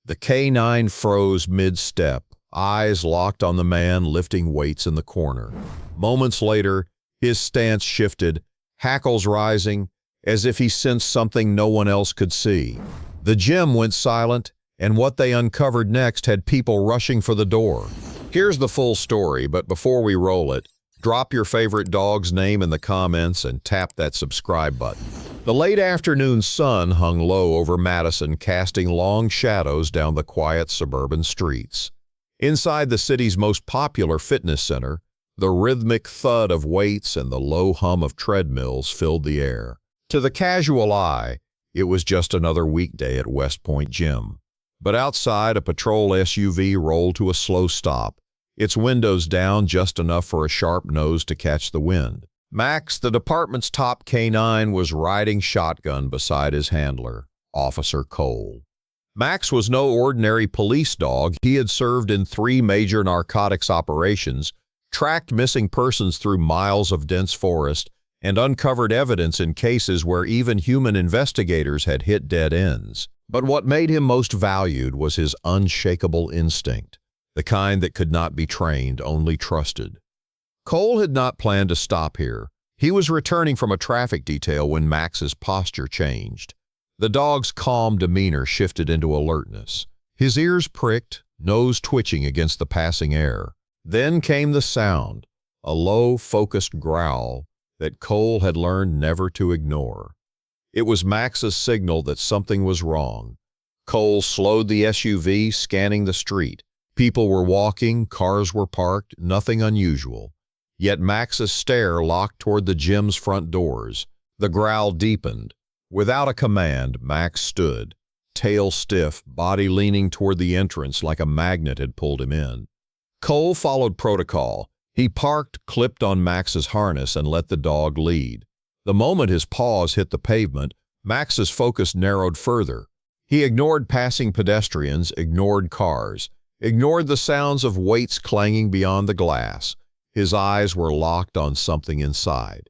The K9 froze mid-step, eyes locked on the man lifting weights in the corner. Moments later, his stance shifted, hackles rising, as if he sensed something no one else could see. The gym went silent, and what they uncovered next had people rushing for the door. Here's the full story, but before we roll it, drop your favorite dog's name in the comments and tap that subscribe button. The late afternoon sun hung low over Madison, casting long shadows down the quiet suburban streets. Inside the city's most popular fitness center, the rhythmic thud of weights and the low hum of treadmills filled the air. To the casual eye, it was just another weekday at West Point Gym. But outside, a patrol SUV rolled to a slow stop, its windows down just enough for a sharp nose to catch the wind. Max, the department's top K9, was riding shotgun beside his handler, Officer Cole. Max was no ordinary police dog. He had served in 3 major narcotics operations, tracked missing persons through miles of dense forest, and uncovered evidence in cases where even human investigators had hit dead ends. But what made him most valued was his unshakable instinct, the kind that could not be trained, only trusted. Cole had not planned to stop here. He was returning from a traffic detail when Max's posture changed. The dog's calm demeanor shifted into alertness. His ears pricked, nose twitching against the passing air. Then came the sound, a low, focused growl that Cole had learned never to ignore. It was Max's signal that something was wrong. Cole slowed the SUV, scanning the street. People were walking, cars were parked, nothing unusual. Yet Max's stare locked toward the gym's front doors. The growl deepened. Without a command, Max stood, tail stiff, body leaning toward the entrance like a magnet had pulled him in. Cole followed protocol. He parked, clipped on Max's harness, and let the dog lead. The moment his paws hit the pavement, Max's focus narrowed further. He ignored passing pedestrians, ignored cars, ignored the sounds of weights clanging beyond the glass. His eyes were locked on something inside.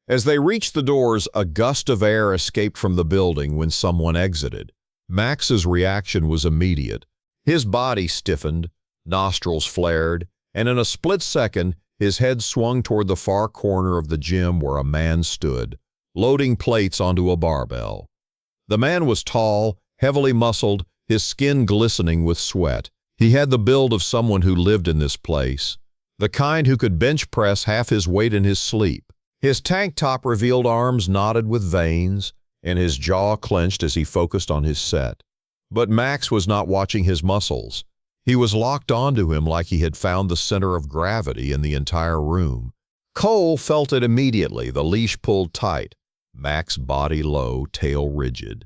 As they reached the doors, a gust of air escaped from the building when someone exited. Max's reaction was immediate. His body stiffened, nostrils flared, and in a split second, his head swung toward the far corner of the gym where a man stood, loading plates onto a barbell. The man was tall, heavily muscled, his skin glistening with sweat. He had the build of someone who lived in this place, the kind who could bench press half his weight in his sleep. His tank top revealed arms knotted with veins, and his jaw clenched as he focused on his set. But Max was not watching his muscles. He was locked onto him like he had found the center of gravity in the entire room. Cole felt it immediately, the leash pulled tight, Max's body low, tail rigid.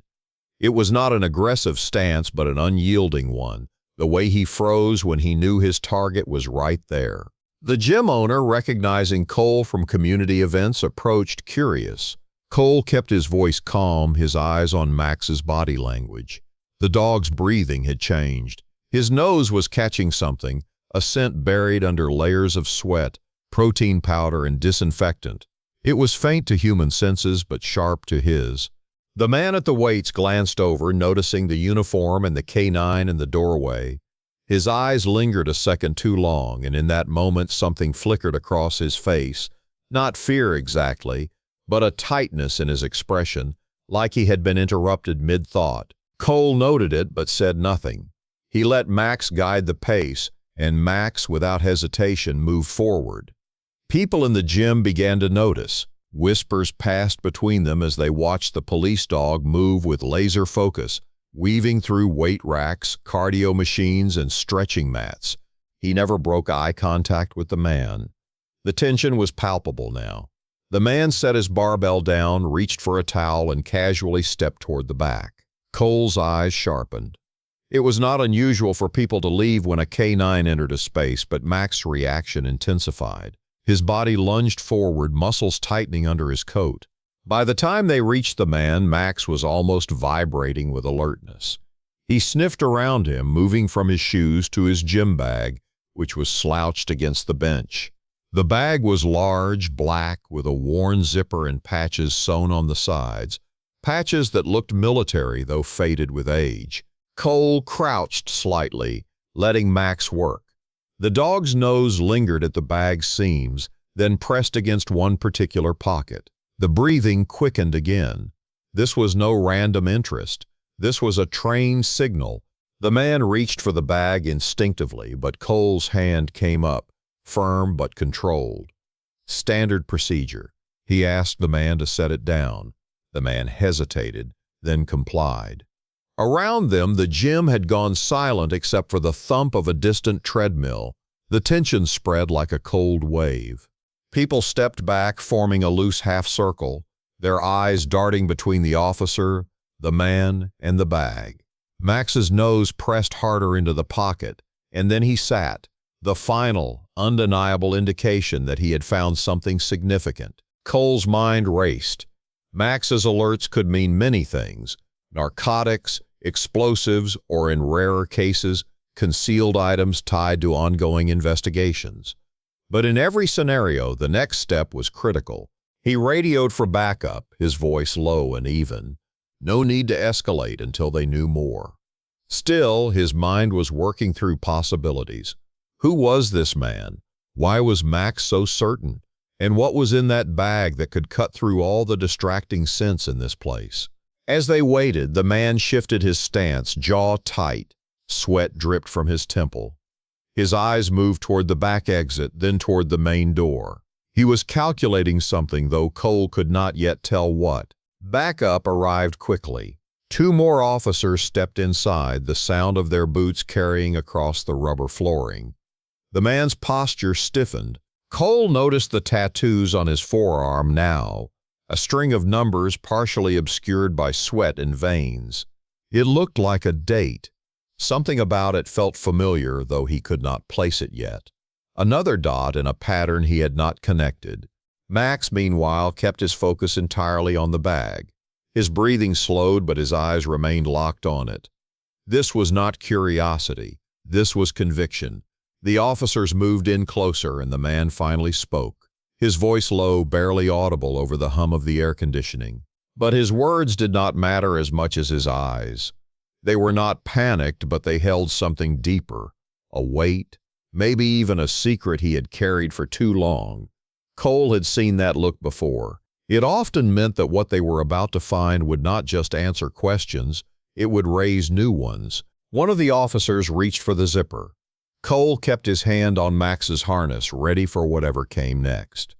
It was not an aggressive stance, but an unyielding one, the way he froze when he knew his target was right there. The gym owner, recognizing Cole from community events, approached curious. Cole kept his voice calm, his eyes on Max's body language. The dog's breathing had changed. His nose was catching something, a scent buried under layers of sweat, protein powder, and disinfectant. It was faint to human senses, but sharp to his. The man at the weights glanced over, noticing the uniform and the K9 in the doorway. His eyes lingered a second too long, and in that moment something flickered across his face. Not fear exactly, but a tightness in his expression, like he had been interrupted mid-thought. Cole noted it, but said nothing. He let Max guide the pace, and Max, without hesitation, moved forward. People in the gym began to notice. Whispers passed between them as they watched the police dog move with laser focus, weaving through weight racks, cardio machines, and stretching mats. He never broke eye contact with the man. The tension was palpable now. The man set his barbell down, reached for a towel, and casually stepped toward the back. Cole's eyes sharpened. It was not unusual for people to leave when a K9 entered a space, but Max's reaction intensified. His body lunged forward, muscles tightening under his coat. By the time they reached the man, Max was almost vibrating with alertness. He sniffed around him, moving from his shoes to his gym bag, which was slouched against the bench. The bag was large, black, with a worn zipper and patches sewn on the sides, patches that looked military though faded with age. Cole crouched slightly, letting Max work. The dog's nose lingered at the bag's seams, then pressed against one particular pocket. The breathing quickened again. This was no random interest. This was a trained signal. The man reached for the bag instinctively, but Cole's hand came up, firm but controlled. Standard procedure. He asked the man to set it down. The man hesitated, then complied. Around them, the gym had gone silent except for the thump of a distant treadmill. The tension spread like a cold wave. People stepped back, forming a loose half-circle, their eyes darting between the officer, the man, and the bag. Max's nose pressed harder into the pocket, and then he sat, the final, undeniable indication that he had found something significant. Cole's mind raced. Max's alerts could mean many things: narcotics, explosives, or in rarer cases, concealed items tied to ongoing investigations. But in every scenario, the next step was critical. He radioed for backup, his voice low and even. No need to escalate until they knew more. Still, his mind was working through possibilities. Who was this man? Why was Max so certain? And what was in that bag that could cut through all the distracting scents in this place? As they waited, the man shifted his stance, jaw tight. Sweat dripped from his temple. His eyes moved toward the back exit, then toward the main door. He was calculating something, though Cole could not yet tell what. Backup arrived quickly. 2 more officers stepped inside, the sound of their boots carrying across the rubber flooring. The man's posture stiffened. Cole noticed the tattoos on his forearm now, a string of numbers partially obscured by sweat and veins. It looked like a date. Something about it felt familiar, though he could not place it yet. Another dot in a pattern he had not connected. Max, meanwhile, kept his focus entirely on the bag. His breathing slowed, but his eyes remained locked on it. This was not curiosity. This was conviction. The officers moved in closer, and the man finally spoke, his voice low, barely audible over the hum of the air conditioning. But his words did not matter as much as his eyes. They were not panicked, but they held something deeper, a weight, maybe even a secret he had carried for too long. Cole had seen that look before. It often meant that what they were about to find would not just answer questions, it would raise new ones. One of the officers reached for the zipper. Cole kept his hand on Max's harness, ready for whatever came next.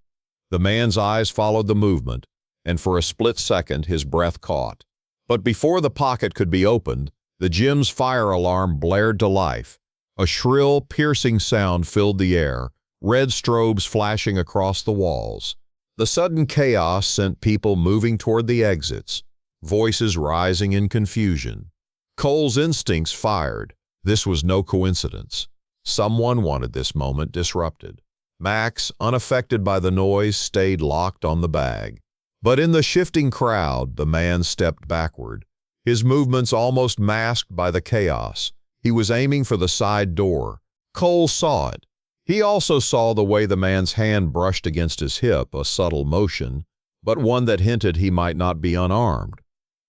The man's eyes followed the movement, and for a split second his breath caught. But before the pocket could be opened, the gym's fire alarm blared to life. A shrill, piercing sound filled the air, red strobes flashing across the walls. The sudden chaos sent people moving toward the exits, voices rising in confusion. Cole's instincts fired. This was no coincidence. Someone wanted this moment disrupted. Max, unaffected by the noise, stayed locked on the bag. But in the shifting crowd, the man stepped backward, his movements almost masked by the chaos. He was aiming for the side door. Cole saw it. He also saw the way the man's hand brushed against his hip, a subtle motion, but one that hinted he might not be unarmed.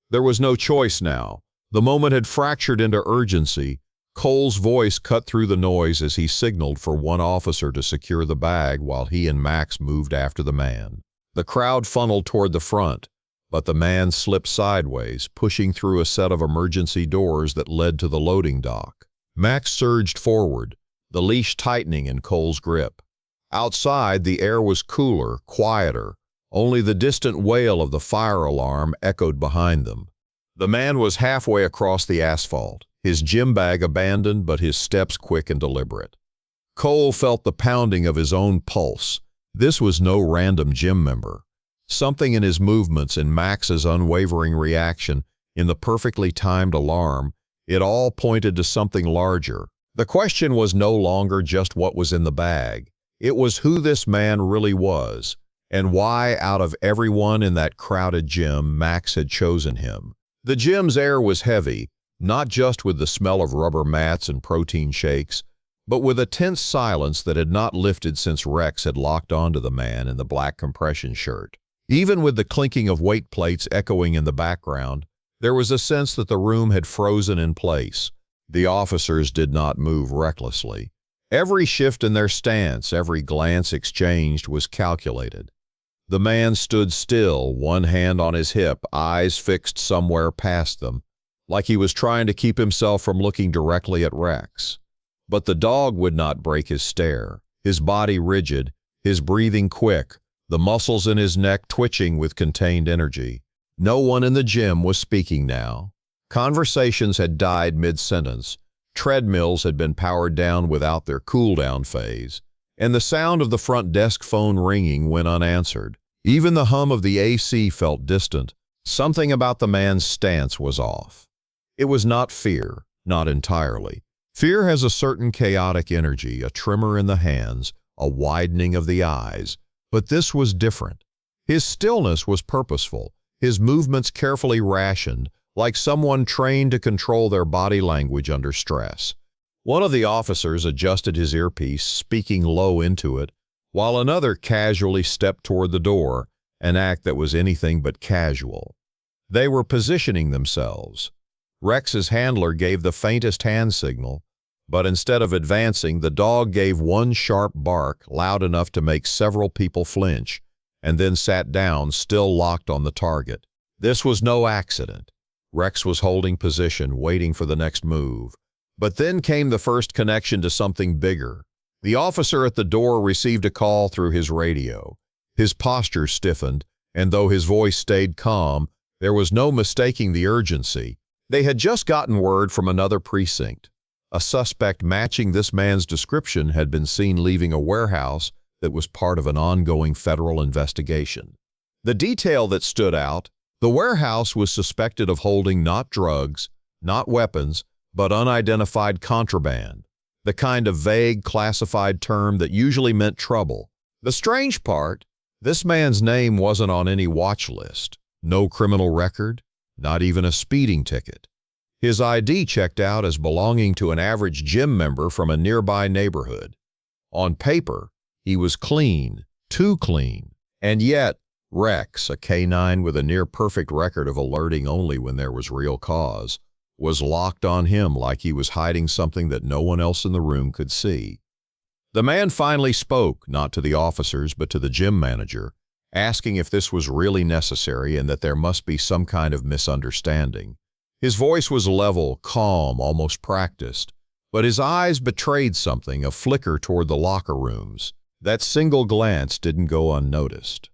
There was no choice now. The moment had fractured into urgency. Cole's voice cut through the noise as he signaled for one officer to secure the bag while he and Max moved after the man. The crowd funneled toward the front, but the man slipped sideways, pushing through a set of emergency doors that led to the loading dock. Max surged forward, the leash tightening in Cole's grip. Outside, the air was cooler, quieter. Only the distant wail of the fire alarm echoed behind them. The man was halfway across the asphalt, his gym bag abandoned, but his steps quick and deliberate. Cole felt the pounding of his own pulse. This was no random gym member. Something in his movements, in Max's unwavering reaction, in the perfectly timed alarm, it all pointed to something larger. The question was no longer just what was in the bag. It was who this man really was, and why, out of everyone in that crowded gym, Max had chosen him. The gym's air was heavy, not just with the smell of rubber mats and protein shakes, but with a tense silence that had not lifted since Rex had locked onto the man in the black compression shirt. Even with the clinking of weight plates echoing in the background, There was a sense that the room had frozen in place. The officers did not move recklessly. Every shift in their stance, every glance exchanged was calculated. The man stood still, one hand on his hip, eyes fixed somewhere past them, like he was trying to keep himself from looking directly at Rex. But the dog would not break his stare, his body rigid, his breathing quick, the muscles in his neck twitching with contained energy. No one in the gym was speaking now. Conversations had died mid-sentence, treadmills had been powered down without their cool-down phase, and the sound of the front desk phone ringing went unanswered. Even the hum of the AC felt distant. Something about the man's stance was off. It was not fear, not entirely. Fear has a certain chaotic energy, a tremor in the hands, a widening of the eyes, but this was different. His stillness was purposeful, his movements carefully rationed, like someone trained to control their body language under stress. One of the officers adjusted his earpiece, speaking low into it, while another casually stepped toward the door, an act that was anything but casual. They were positioning themselves. Rex's handler gave the faintest hand signal, but instead of advancing, the dog gave one sharp bark, loud enough to make several people flinch, and then sat down, still locked on the target. This was no accident. Rex was holding position, waiting for the next move. But then came the first connection to something bigger. The officer at the door received a call through his radio. His posture stiffened, and though his voice stayed calm, there was no mistaking the urgency. They had just gotten word from another precinct. A suspect matching this man's description had been seen leaving a warehouse that was part of an ongoing federal investigation. The detail that stood out: the warehouse was suspected of holding not drugs, not weapons, but unidentified contraband, the kind of vague, classified term that usually meant trouble. The strange part: this man's name wasn't on any watch list, no criminal record, not even a speeding ticket. His ID checked out as belonging to an average gym member from a nearby neighborhood. On paper, he was clean, too clean, and yet Rex, a canine with a near-perfect record of alerting only when there was real cause, was locked on him like he was hiding something that no one else in the room could see. The man finally spoke, not to the officers but to the gym manager, asking if this was really necessary and that there must be some kind of misunderstanding. His voice was level, calm, almost practiced, but his eyes betrayed something, a flicker toward the locker rooms. That single glance didn't go unnoticed.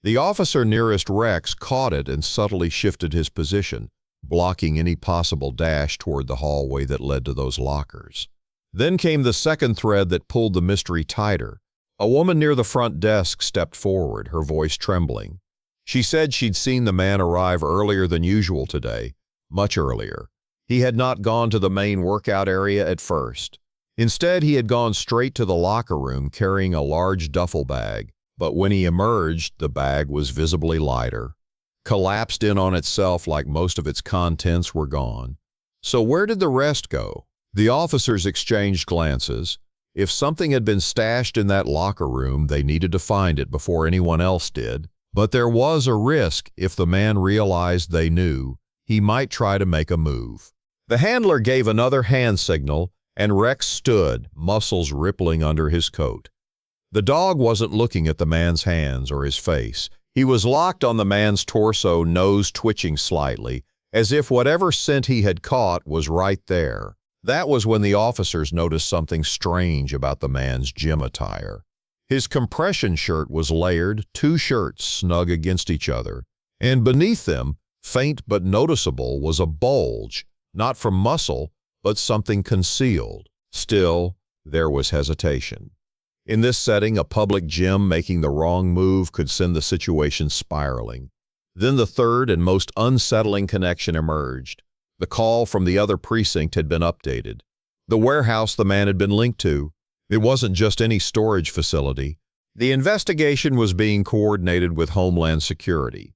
The officer nearest Rex caught it and subtly shifted his position, blocking any possible dash toward the hallway that led to those lockers. Then came the second thread that pulled the mystery tighter. A woman near the front desk stepped forward, her voice trembling. She said she'd seen the man arrive earlier than usual today, much earlier. He had not gone to the main workout area at first. Instead, he had gone straight to the locker room carrying a large duffel bag, but when he emerged, the bag was visibly lighter, collapsed in on itself like most of its contents were gone. So where did the rest go? The officers exchanged glances. If something had been stashed in that locker room, they needed to find it before anyone else did. But there was a risk if the man realized they knew. He might try to make a move. The handler gave another hand signal, and Rex stood, muscles rippling under his coat. The dog wasn't looking at the man's hands or his face. He was locked on the man's torso, nose twitching slightly, as if whatever scent he had caught was right there. That was when the officers noticed something strange about the man's gym attire. His compression shirt was layered, two shirts snug against each other, and beneath them, faint but noticeable, was a bulge, not from muscle, but something concealed. Still, there was hesitation. In this setting, a public gym making the wrong move could send the situation spiraling. Then the third and most unsettling connection emerged. The call from the other precinct had been updated. The warehouse the man had been linked to. It wasn't just any storage facility. The investigation was being coordinated with Homeland Security.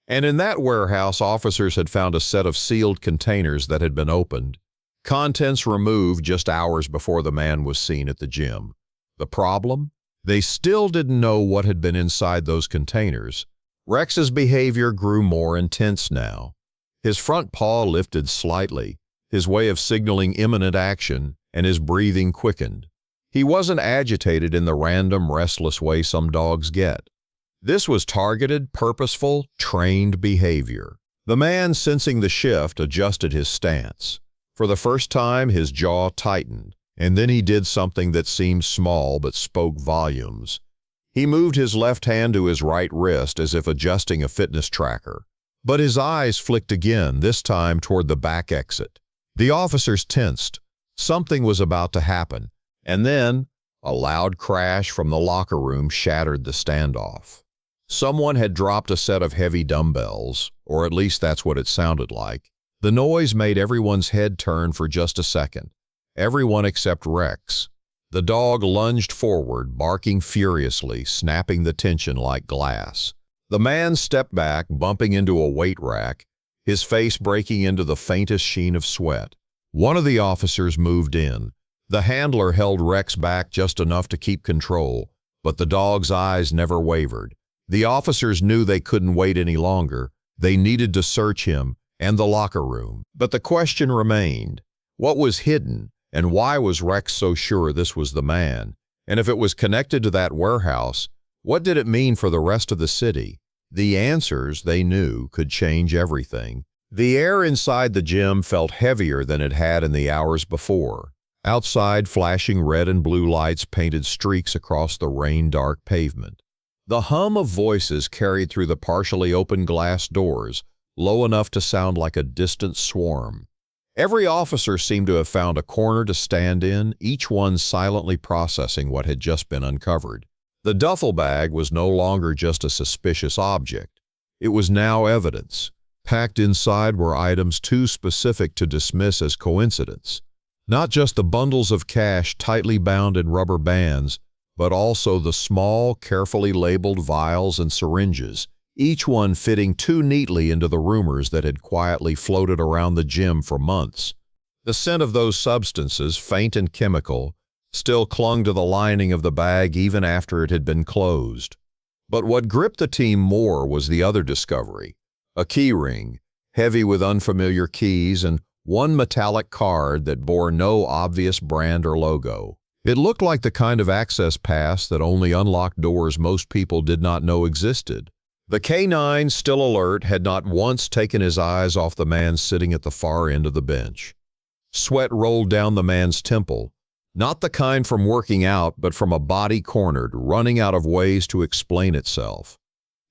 And in that warehouse, officers had found a set of sealed containers that had been opened, contents removed just hours before the man was seen at the gym. The problem? They still didn't know what had been inside those containers. Rex's behavior grew more intense now. His front paw lifted slightly, his way of signaling imminent action, and his breathing quickened. He wasn't agitated in the random, restless way some dogs get. This was targeted, purposeful, trained behavior. The man, sensing the shift, adjusted his stance. For the first time, his jaw tightened, and then he did something that seemed small but spoke volumes. He moved his left hand to his right wrist as if adjusting a fitness tracker. But his eyes flicked again, this time toward the back exit. The officers tensed. Something was about to happen, and then a loud crash from the locker room shattered the standoff. Someone had dropped a set of heavy dumbbells, or at least that's what it sounded like. The noise made everyone's head turn for just a second. Everyone except Rex. The dog lunged forward, barking furiously, snapping the tension like glass. The man stepped back, bumping into a weight rack, his face breaking into the faintest sheen of sweat. One of the officers moved in. The handler held Rex back just enough to keep control, but the dog's eyes never wavered. The officers knew they couldn't wait any longer. They needed to search him and the locker room. But the question remained. What was hidden, and why was Rex so sure this was the man? And if it was connected to that warehouse, what did it mean for the rest of the city? The answers, they knew, could change everything. The air inside the gym felt heavier than it had in the hours before. Outside, flashing red and blue lights painted streaks across the rain-dark pavement. The hum of voices carried through the partially open glass doors, low enough to sound like a distant swarm. Every officer seemed to have found a corner to stand in, each one silently processing what had just been uncovered. The duffel bag was no longer just a suspicious object. It was now evidence. Packed inside were items too specific to dismiss as coincidence. Not just the bundles of cash tightly bound in rubber bands, but also the small, carefully labeled vials and syringes, each one fitting too neatly into the rumors that had quietly floated around the gym for months. The scent of those substances, faint and chemical, still clung to the lining of the bag even after it had been closed. But what gripped the team more was the other discovery. A key ring, heavy with unfamiliar keys, and one metallic card that bore no obvious brand or logo. It looked like the kind of access pass that only unlocked doors most people did not know existed. The K9, still alert, had not once taken his eyes off the man sitting at the far end of the bench. Sweat rolled down the man's temple, not the kind from working out, but from a body cornered, running out of ways to explain itself.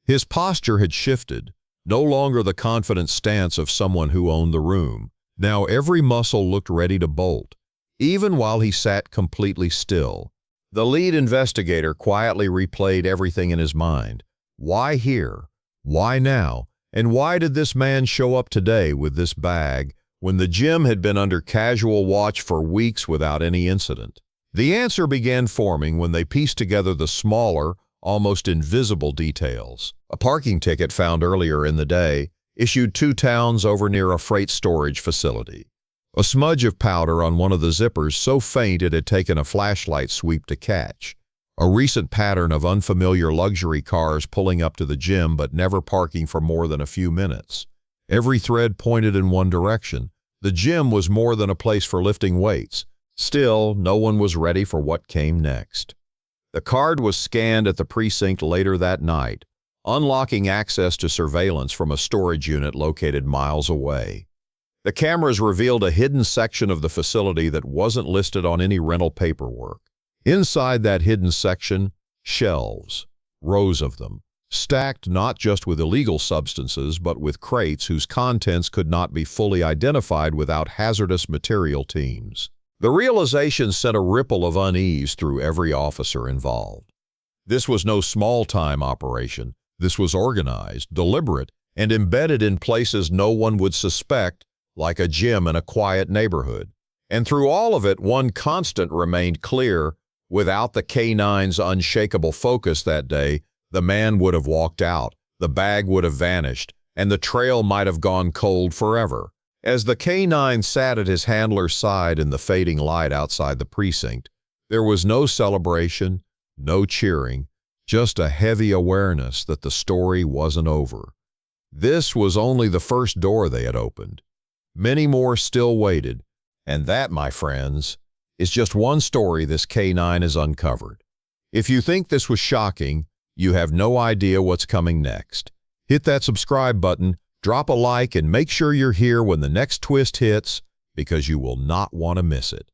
His posture had shifted, no longer the confident stance of someone who owned the room. Now every muscle looked ready to bolt, even while he sat completely still. The lead investigator quietly replayed everything in his mind. Why here? Why now? And why did this man show up today with this bag when the gym had been under casual watch for weeks without any incident? The answer began forming when they pieced together the smaller, almost invisible details. A parking ticket found earlier in the day, issued 2 towns over near a freight storage facility. A smudge of powder on one of the zippers so faint it had taken a flashlight sweep to catch. A recent pattern of unfamiliar luxury cars pulling up to the gym but never parking for more than a few minutes. Every thread pointed in one direction. The gym was more than a place for lifting weights. Still, no one was ready for what came next. The card was scanned at the precinct later that night, unlocking access to surveillance from a storage unit located miles away. The cameras revealed a hidden section of the facility that wasn't listed on any rental paperwork. Inside that hidden section, shelves, rows of them, stacked not just with illegal substances but with crates whose contents could not be fully identified without hazardous material teams. The realization sent a ripple of unease through every officer involved. This was no small-time operation. This was organized, deliberate, and embedded in places no one would suspect, like a gym in a quiet neighborhood. And through all of it, one constant remained clear. Without the K9's unshakable focus that day, the man would have walked out, the bag would have vanished, and the trail might have gone cold forever. As the K9 sat at his handler's side in the fading light outside the precinct, there was no celebration, no cheering, just a heavy awareness that the story wasn't over. This was only the first door they had opened. Many more still waited, and that, my friends, is just one story this K9 has uncovered. If you think this was shocking, you have no idea what's coming next. Hit that subscribe button, drop a like, and make sure you're here when the next twist hits, because you will not want to miss it.